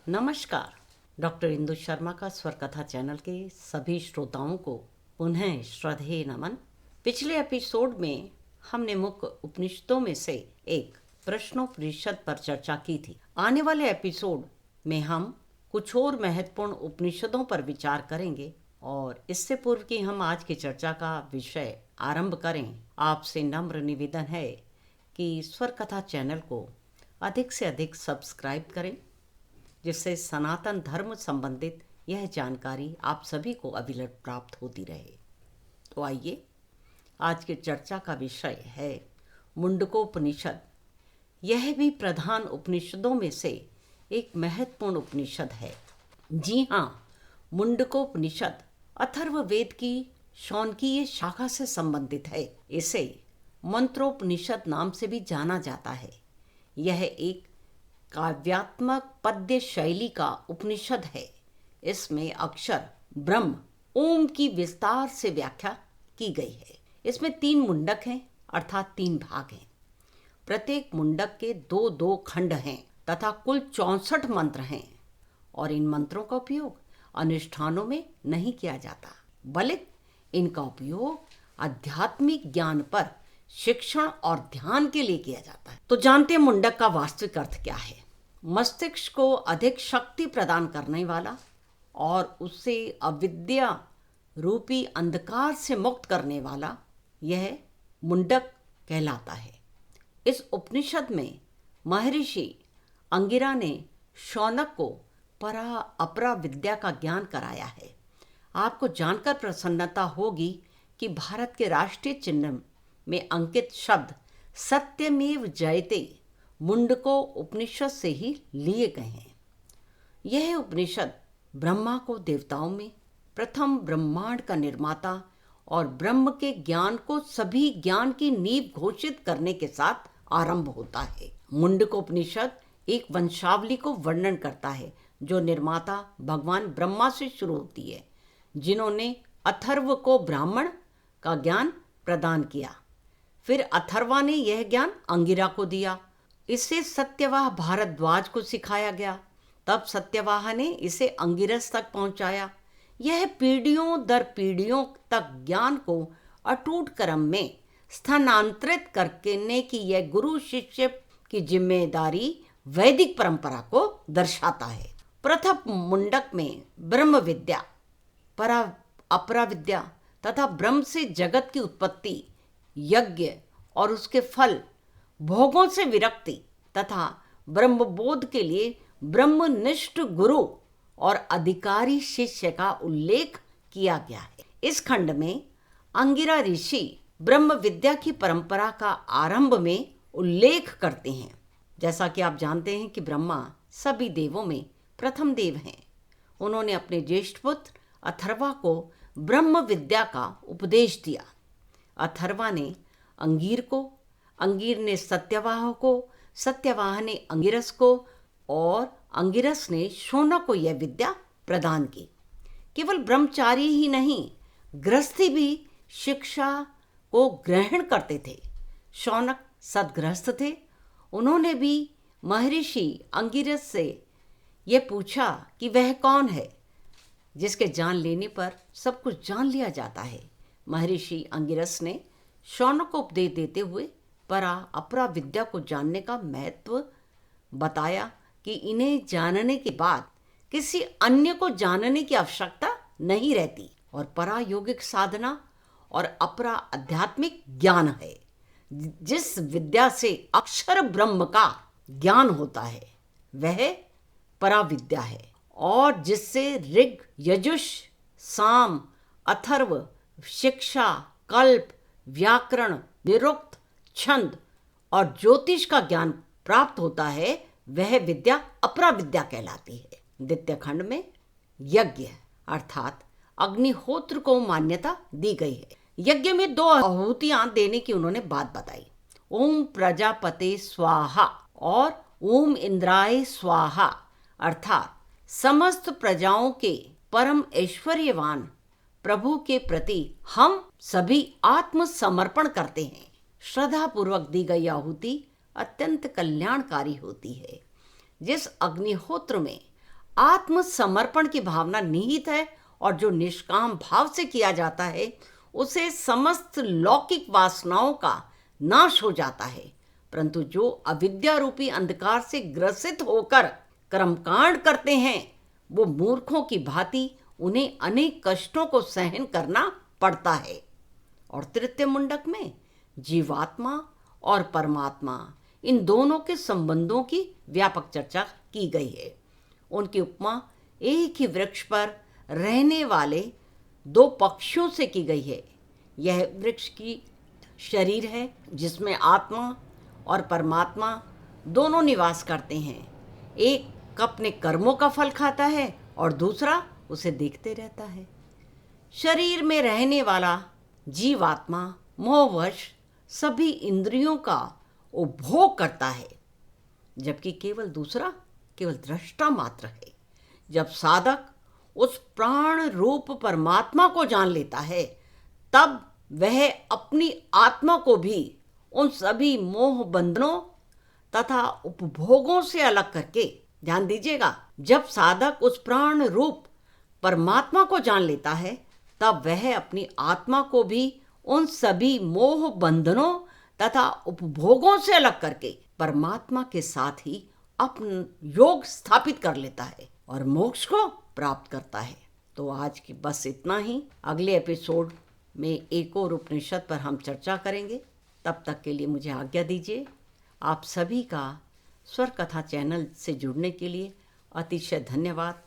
नमस्कार। डॉक्टर इंदु शर्मा का स्वर कथा चैनल के सभी श्रोताओं को पुनः श्रद्धेय नमन। पिछले एपिसोड में हमने मुख्य उपनिषदों में से एक प्रश्नोपनिषद पर चर्चा की थी। आने वाले एपिसोड में हम कुछ और महत्वपूर्ण उपनिषदों पर विचार करेंगे और इससे पूर्व कि हम आज की चर्चा का विषय आरंभ करें, आपसे नम्र निवेदन है कि स्वर कथा चैनल को अधिक से अधिक सब्सक्राइब करें, जिससे सनातन धर्म संबंधित यह जानकारी आप सभी को अविरत प्राप्त होती रहे। तो आइए, आज की चर्चा का विषय है मुंडकोपनिषद। यह भी प्रधान उपनिषदों में से एक महत्वपूर्ण उपनिषद है। जी हाँ, मुंडकोपनिषद अथर्ववेद की शौनकीय शाखा से संबंधित है। इसे मंत्रोपनिषद नाम से भी जाना जाता है। यह एक काव्यात्मक पद्य शैली का उपनिषद है। इसमें अक्षर ब्रह्म ओम की विस्तार से व्याख्या की गई है। इसमें 3 मुंडक हैं, अर्थात 3 भाग हैं। प्रत्येक मुंडक के 2-2 खंड हैं तथा कुल 64 मंत्र हैं और इन मंत्रों का उपयोग अनुष्ठानों में नहीं किया जाता, बल्कि इनका उपयोग आध्यात्मिक ज्ञान पर शिक्षण और ध्यान के लिए किया जाता है। तो जानते हैं मुंडक का वास्तविक अर्थ क्या है। मस्तिष्क को अधिक शक्ति प्रदान करने वाला और उससे अविद्या रूपी अंधकार से मुक्त करने वाला यह मुंडक कहलाता है। इस उपनिषद में महर्षि अंगिरा ने शौनक को परा अपरा विद्या का ज्ञान कराया है। आपको जानकर प्रसन्नता होगी कि भारत के राष्ट्रीय चिन्ह में अंकित शब्द सत्यमेव जयते मुंडको उपनिषद से ही लिए गए हैं। यह उपनिषद ब्रह्मा को देवताओं में प्रथम ब्रह्मांड का निर्माता और ब्रह्म के ज्ञान को सभी ज्ञान की नींव घोषित करने के साथ आरंभ होता है। मुंडकोपनिषद एक वंशावली को वर्णन करता है जो निर्माता भगवान ब्रह्मा से शुरू होती है, जिन्होंने अथर्व को ब्राह्मण का ज्ञान प्रदान किया। फिर अथर्वा ने यह ज्ञान अंगिरा को दिया। इसे सत्यवाह भारद्वाज को सिखाया गया। तब सत्यवाह ने इसे अंगिरस तक पहुंचाया। यह पीढ़ियों दर पीढ़ियों तक ज्ञान को अटूट क्रम में स्थानांतरित करने की यह गुरु शिष्य की जिम्मेदारी वैदिक परंपरा को दर्शाता है। प्रथम मुंडक में ब्रह्म विद्या, परा अपरा विद्या तथा ब्रह्म से जगत की उत्पत्ति, यज्ञ और उसके फल, भोगों से विरक्ति तथा ब्रह्मबोध के लिए ब्रह्मनिष्ठ गुरु और अधिकारी शिष्य का उल्लेख किया गया है। इस खंड में अंगिरा ऋषि ब्रह्म विद्या की परंपरा का आरंभ में उल्लेख करते हैं। जैसा कि आप जानते हैं कि ब्रह्मा सभी देवों में प्रथम देव हैं। उन्होंने अपने ज्येष्ठ पुत्र अथर्वा को ब्रह्म विद्या का उपदेश दिया। अथर्वा ने अंगीर को, अंगीर ने सत्यवाह को, सत्यवाह ने अंगिरस को और अंगिरस ने शौनक को यह विद्या प्रदान की। केवल ब्रह्मचारी ही नहीं, गृहस्थी भी शिक्षा को ग्रहण करते थे। शौनक सद्गृहस्थ थे। उन्होंने भी महर्षि अंगिरस से यह पूछा कि वह कौन है जिसके जान लेने पर सब कुछ जान लिया जाता है। महर्षि अंगिरस ने शौनक को उपदेश देते हुए परा अपरा विद्या को जानने का महत्व बताया कि इन्हें जानने के बाद किसी अन्य को जानने की आवश्यकता नहीं रहती और परा योगिक साधना और अपरा आध्यात्मिक ज्ञान है। जिस विद्या से अक्षर ब्रह्म का ज्ञान होता है वह परा विद्या है और जिससे ऋग, यजुष, साम, अथर्व, शिक्षा, कल्प, व्याकरण, निरुक्त, छंद और ज्योतिष का ज्ञान प्राप्त होता है, वह विद्या अपरा विद्या कहलाती है। द्वितीय खंड में यज्ञ अर्थात अग्निहोत्र को मान्यता दी गई है। यज्ञ में 2 आहुतियां देने की उन्होंने बात बताई। ओम प्रजापते स्वाहा और ओम इंद्राय स्वाहा अर्थात समस्त प्रजाओं के परम ऐश्वर्यवान प्रभु के प्रति हम सभी आत्मसमर्पण करते हैं। श्रद्धा पूर्वक दी गई आहुति अत्यंत कल्याणकारी होती है। जिस अग्निहोत्र में आत्मसमर्पण की भावना निहित है और जो निष्काम भाव से किया जाता है उसे समस्त लौकिक वासनाओं का नाश हो जाता है। परंतु जो अविद्या रूपी अंधकार से ग्रसित होकर कर्मकांड करते हैं वो मूर्खों की भांति उन्हें अनेक कष्टों को सहन करना पड़ता है। और तृतीय मुंडक में जीवात्मा और परमात्मा इन दोनों के संबंधों की व्यापक चर्चा की गई है। उनकी उपमा एक ही वृक्ष पर रहने वाले दो पक्षियों से की गई है। यह वृक्ष की शरीर है जिसमें आत्मा और परमात्मा दोनों निवास करते हैं। एक अपने कर्मों का फल खाता है और दूसरा उसे देखते रहता है। शरीर में रहने वाला जीवात्मा मोहवश सभी इंद्रियों का उपभोग करता है, जबकि केवल दूसरा केवल दृष्टा मात्र है। जब साधक उस प्राण रूप परमात्मा को जान लेता है तब वह अपनी आत्मा को भी उन सभी मोह बंधनों तथा उपभोगों से अलग करके, ध्यान दीजिएगा, जब साधक उस प्राण रूप परमात्मा को जान लेता है तब वह अपनी आत्मा को भी उन सभी मोह बंधनों तथा उपभोगों से अलग करके परमात्मा के साथ ही अपना योग स्थापित कर लेता है और मोक्ष को प्राप्त करता है। तो आज की बस इतना ही। अगले एपिसोड में एक और उपनिषद पर हम चर्चा करेंगे। तब तक के लिए मुझे आज्ञा दीजिए। आप सभी का स्वर कथा चैनल से जुड़ने के लिए अतिशय धन्यवाद।